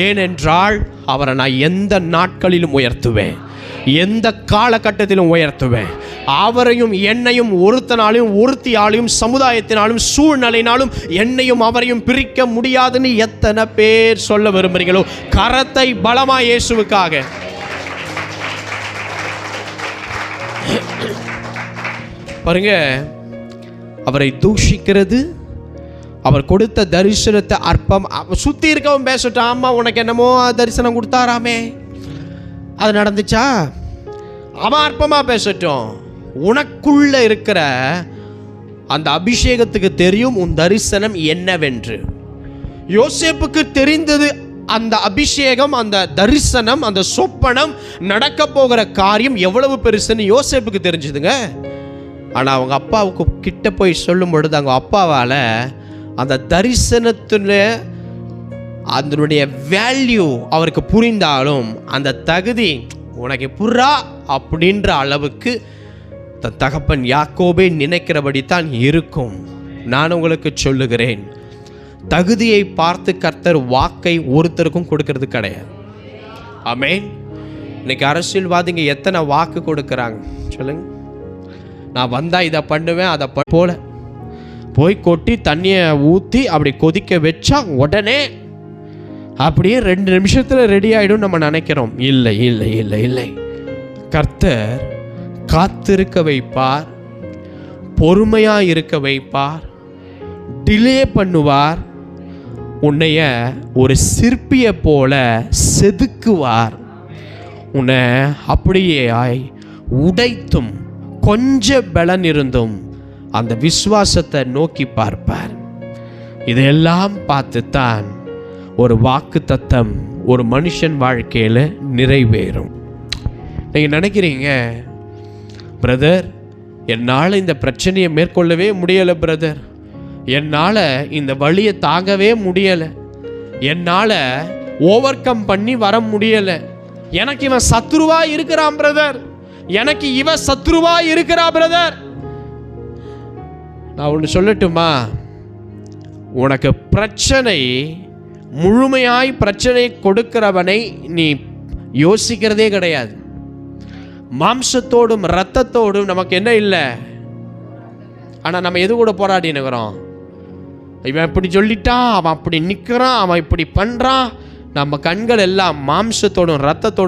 ஏனென்றால் அவரை நான் எந்த நாட்களிலும் உயர்த்துவேன், எந்த காலகட்டத்திலும் உயர்த்துவேன். அவரையும் என்னையும் ஒருத்தனாலையும் ஒருத்தியாலையும் சமுதாயத்தினாலும் சூழ்நிலையினாலும் என்னையும் அவரையும் பிரிக்க முடியாதுன்னு எத்தனை பேர் சொல்ல விரும்புகிறீங்களோ கரத்தை பலமா இயேசுவுக்காக. பாருங்க, அவரை தூஷிக்கிறது, அவர் கொடுத்த தரிசனத்தை அற்பம். சுத்தி இருக்கவன் பேசட்டும், ஆமா உனக்கு என்னமோ தரிசனம் கொடுத்தாராமே, அது நடந்துச்சா, அவன் அற்பமா பேசட்டும். உனக்குள்ள இருக்கிற அந்த அபிஷேகத்துக்கு தெரியும் உன் தரிசனம் என்னவென்று. யோசேப்புக்கு தெரிந்தது அந்த அபிஷேகம், அந்த தரிசனம், அந்த சொப்பனம், நடக்க போகிற காரியம் எவ்வளவு பெருசுன்னு யோசேப்புக்கு தெரிஞ்சுதுங்க. ஆனால் அவங்க அப்பாவுக்கு கிட்ட போய் சொல்லும் பொழுது அவங்க அப்பாவால் அந்த தரிசனத்தில் அதனுடைய வேல்யூ அவருக்கு புரிந்தாலும் அந்த தகுதி உனக்கு புறா அப்படின்ற அளவுக்கு தன் தகப்பன் யாக்கோபே நினைக்கிறபடி தான் இருக்கும். நான் உங்களுக்கு சொல்லுகிறேன், தகுதியை பார்த்து கர்த்தர் வாக்கை ஒருத்தருக்கும் கொடுக்கறது கிடையாது. ஆமென். இன்னைக்கு அரசியல்வாதிங்க எத்தனை வாக்கு கொடுக்குறாங்க சொல்லுங்க. நான் வந்தால் இதை பண்ணுவேன், அதை போல போய் கொட்டி தண்ணியை ஊற்றி அப்படி கொதிக்க வச்சா உடனே அப்படியே 2 நிமிஷத்தில் ரெடி ஆகிடும் நம்ம நினைக்கிறோம். இல்லை இல்லை இல்லை இல்லை, கர்த்தர் காத்திருக்க வைப்பார், பொறுமையாக இருக்க வைப்பார், டிலே பண்ணுவார், உன்னைய ஒரு சிற்பியை போல செதுக்குவார், உன்னை அப்படியே உடைத்தும் கொஞ்சம் பலன் இருந்தும் அந்த விசுவாசத்தை நோக்கி பார்ப்பார். இதையெல்லாம் பார்த்துத்தான் ஒரு வாக்கு தத்தம் ஒரு மனுஷன் வாழ்க்கையில் நிறைவேறும். நீங்கள் நினைக்கிறீங்க, பிரதர் என்னால் இந்த பிரச்சனையை மேற்கொள்ளவே முடியலை, பிரதர் என்னால் இந்த வழியை தாங்கவே முடியலை, என்னால் ஓவர் கம் பண்ணி வர முடியலை, எனக்கு இவன் சத்ருவா இருக்கிறான் பிரதர், எனக்கு இவ சத்ருவா இருக்கிறா பிரதர். நான் ஒன்று சொல்லட்டுமா, உனக்கு பிரச்சனை முழுமையாய் பிரச்சனை கொடுக்கிறவனை நீ யோசிக்கிறதே கிடையாது. மாம்சத்தோடும் இரத்தத்தோடும் நமக்கு என்ன இல்லை, ஆனால் நம்ம எது கூட போராடி நிற்கிறோம். இவன் இப்படி சொல்லிட்டான், அவன் அப்படி நிற்கிறான், அவன் இப்படி பண்ணுறான். நம்ம கண்கள் எல்லாம் மாம்சத்தோடும் இரத்தத்தோடும்